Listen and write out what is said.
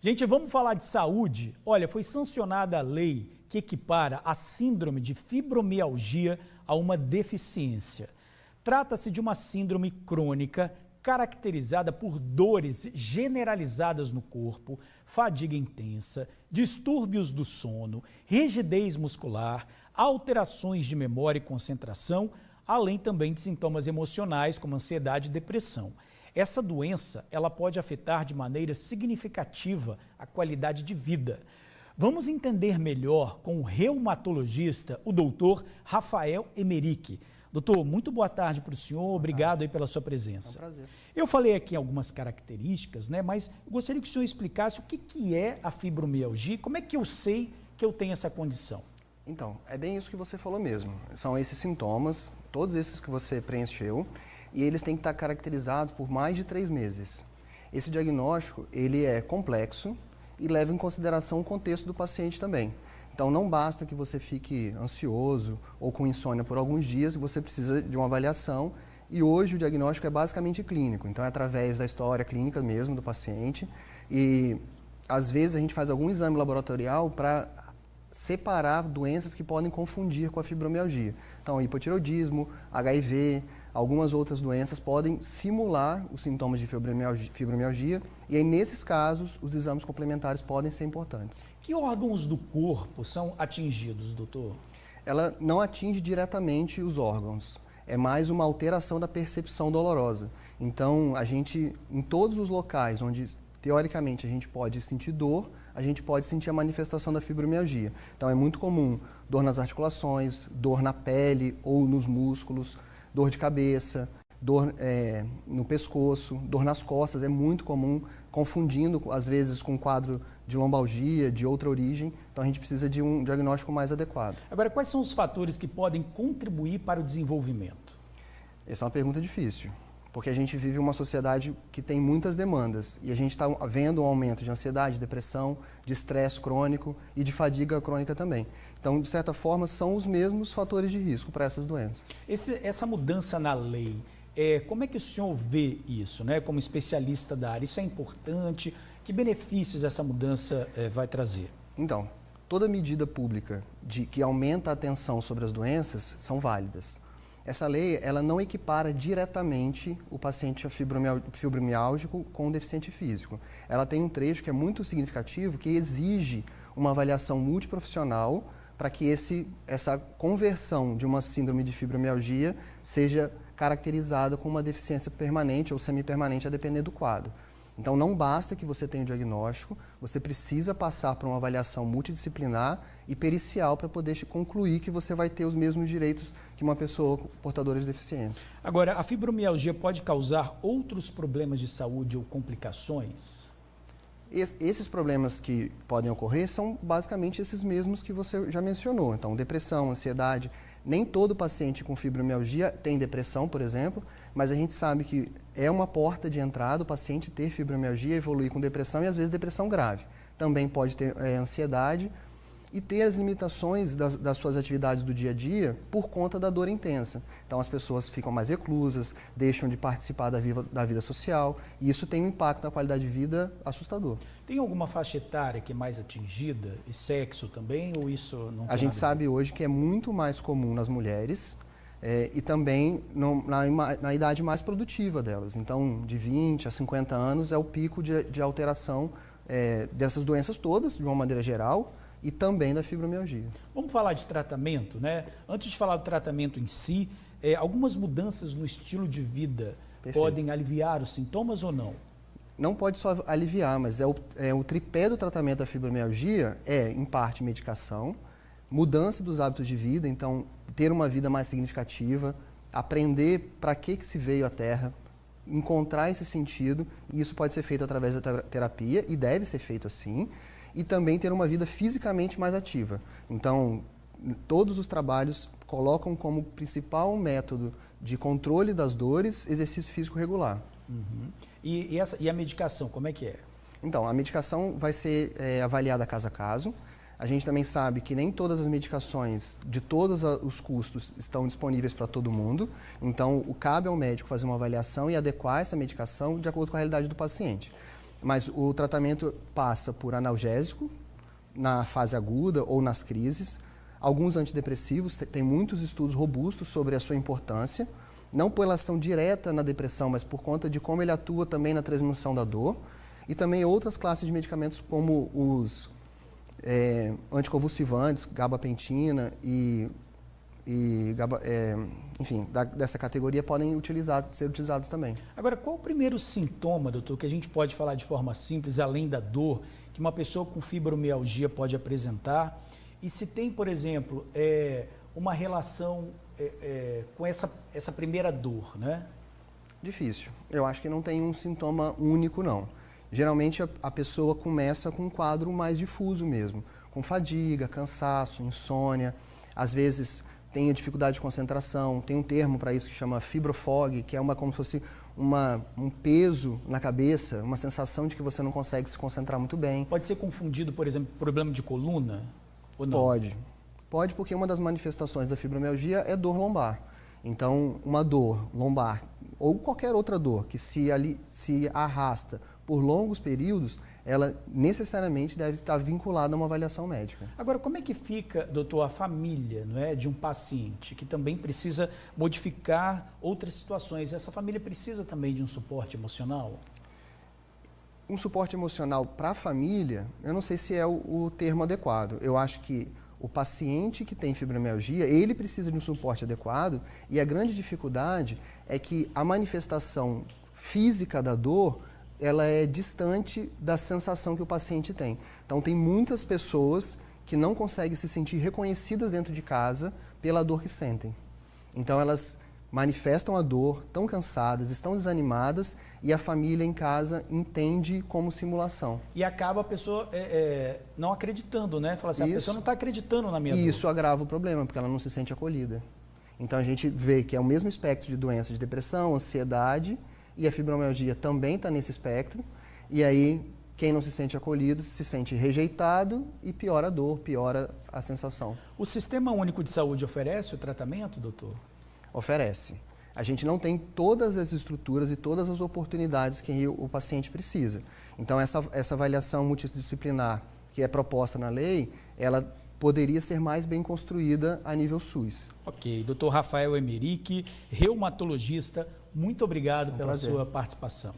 Gente, vamos falar de saúde? Olha, foi sancionada a lei que equipara a síndrome de fibromialgia a uma deficiência. Trata-se de uma síndrome crônica caracterizada por dores generalizadas no corpo, fadiga intensa, distúrbios do sono, rigidez muscular, alterações de memória e concentração, além também de sintomas emocionais como ansiedade e depressão. Essa doença, ela pode afetar de maneira significativa a qualidade de vida. Vamos entender melhor com o reumatologista, o doutor Rafael Emerick. Doutor, muito boa tarde para o senhor, obrigado aí pela sua presença. É um prazer. Eu falei aqui algumas características, né? Mas eu gostaria que o senhor explicasse o que é a fibromialgia e como é que eu sei que eu tenho essa condição. Então, é bem isso que você falou mesmo. São esses sintomas, todos esses que você preencheu, e eles têm que estar caracterizados por mais de 3 meses. Esse diagnóstico, ele é complexo e leva em consideração o contexto do paciente também. Então, não basta que você fique ansioso ou com insônia por alguns dias, você precisa de uma avaliação. E hoje o diagnóstico é basicamente clínico, então é através da história clínica mesmo do paciente. E às vezes a gente faz algum exame laboratorial para separar doenças que podem confundir com a fibromialgia. Então, hipotireoidismo, HIV, algumas outras doenças podem simular os sintomas de fibromialgia e aí, nesses casos, os exames complementares podem ser importantes. Que órgãos do corpo são atingidos, doutor? Ela não atinge diretamente os órgãos, é mais uma alteração da percepção dolorosa. Então, a gente, em todos os locais onde, teoricamente, a gente pode sentir dor, a gente pode sentir a manifestação da fibromialgia. Então, é muito comum dor nas articulações, dor na pele ou nos músculos, dor de cabeça, dor no pescoço, dor nas costas, é muito comum, confundindo, às vezes, com quadro de lombalgia, de outra origem. Então, a gente precisa de um diagnóstico mais adequado. Agora, quais são os fatores que podem contribuir para o desenvolvimento? Essa é uma pergunta difícil, porque a gente vive uma sociedade que tem muitas demandas e a gente está vendo um aumento de ansiedade, depressão, de estresse crônico e de fadiga crônica também. Então, de certa forma, são os mesmos fatores de risco para essas doenças. Essa mudança na lei, como é que o senhor vê isso, né? Como especialista da área? Isso é importante? Que benefícios essa mudança vai trazer? Então, toda medida pública que aumenta a atenção sobre as doenças são válidas. Essa lei, ela não equipara diretamente o paciente fibromiálgico com o deficiente físico. Ela tem um trecho que é muito significativo, que exige uma avaliação multiprofissional para que essa conversão de uma síndrome de fibromialgia seja caracterizada como uma deficiência permanente ou semipermanente, a depender do quadro. Então, não basta que você tenha o diagnóstico, você precisa passar por uma avaliação multidisciplinar e pericial para poder concluir que você vai ter os mesmos direitos que uma pessoa portadora de deficiência. Agora, a fibromialgia pode causar outros problemas de saúde ou complicações? Esses problemas que podem ocorrer são basicamente esses mesmos que você já mencionou. Então, depressão, ansiedade. Nem todo paciente com fibromialgia tem depressão, por exemplo, mas a gente sabe que é uma porta de entrada o paciente ter fibromialgia, evoluir com depressão e às vezes depressão grave. Também pode ter ansiedade e ter as limitações das suas atividades do dia a dia por conta da dor intensa. Então as pessoas ficam mais reclusas, deixam de participar da vida social e isso tem um impacto na qualidade de vida assustador. Tem alguma faixa etária que é mais atingida? E sexo também? Ou isso não tem? A gente sabe hoje que é muito mais comum nas mulheres e também na idade mais produtiva delas. Então, de 20 a 50 anos é o pico de alteração dessas doenças todas, de uma maneira geral, e também da fibromialgia. Vamos falar de tratamento, né? Antes de falar do tratamento em si, algumas mudanças no estilo de vida podem aliviar os sintomas ou não? Não pode só aliviar, mas o tripé do tratamento da fibromialgia em parte, medicação, mudança dos hábitos de vida, então ter uma vida mais significativa, aprender para que se veio à Terra, encontrar esse sentido, e isso pode ser feito através da terapia, e deve ser feito assim, e também ter uma vida fisicamente mais ativa. Então, todos os trabalhos colocam como principal método de controle das dores exercício físico regular. Uhum. E a medicação, como é que é? Então, a medicação vai ser avaliada caso a caso. A gente também sabe que nem todas as medicações de todos os custos estão disponíveis para todo mundo. Então, cabe ao médico fazer uma avaliação e adequar essa medicação de acordo com a realidade do paciente. Mas o tratamento passa por analgésico, na fase aguda ou nas crises, alguns antidepressivos, tem muitos estudos robustos sobre a sua importância, não pela ação direta na depressão, mas por conta de como ele atua também na transmissão da dor, e também outras classes de medicamentos como os anticonvulsivantes, gabapentina enfim, dessa categoria podem ser utilizados também. Agora, qual o primeiro sintoma, doutor, que a gente pode falar de forma simples, além da dor, que uma pessoa com fibromialgia pode apresentar? E se tem, por exemplo, uma relação com essa primeira dor, né? Difícil. Eu acho que não tem um sintoma único, não. Geralmente a pessoa começa com um quadro mais difuso mesmo, com fadiga, cansaço, insônia, às vezes tem a dificuldade de concentração, tem um termo para isso que chama fibrofog, que é como se fosse um peso na cabeça, uma sensação de que você não consegue se concentrar muito bem. Pode ser confundido, por exemplo, com problema de coluna? Ou não? Pode. Pode, porque uma das manifestações da fibromialgia é dor lombar. Então, uma dor lombar ou qualquer outra dor que se arrasta por longos períodos, ela necessariamente deve estar vinculada a uma avaliação médica. Agora, como é que fica, doutor, a família, não é, de um paciente que também precisa modificar outras situações? Essa família precisa também de um suporte emocional? Um suporte emocional para a família, eu não sei se é o termo adequado. Eu acho que o paciente que tem fibromialgia, ele precisa de um suporte adequado, e a grande dificuldade é que a manifestação física da dor, ela é distante da sensação que o paciente tem. Então, tem muitas pessoas que não conseguem se sentir reconhecidas dentro de casa pela dor que sentem. Então, elas manifestam a dor, estão cansadas, estão desanimadas, e a família em casa entende como simulação. E acaba a pessoa não acreditando, né? Fala assim, a pessoa não está acreditando na minha dor. E isso agrava o problema, porque ela não se sente acolhida. Então, a gente vê que é o mesmo espectro de doenças de depressão, ansiedade, e a fibromialgia também está nesse espectro, e aí quem não se sente acolhido se sente rejeitado e piora a dor, piora a sensação. O Sistema Único de Saúde oferece o tratamento, doutor? Oferece. A gente não tem todas as estruturas e todas as oportunidades que o paciente precisa. Então, essa avaliação multidisciplinar que é proposta na lei, ela poderia ser mais bem construída a nível SUS. Ok. Doutor Rafael Emerick, reumatologista, muito obrigado pela prazer. sua participação.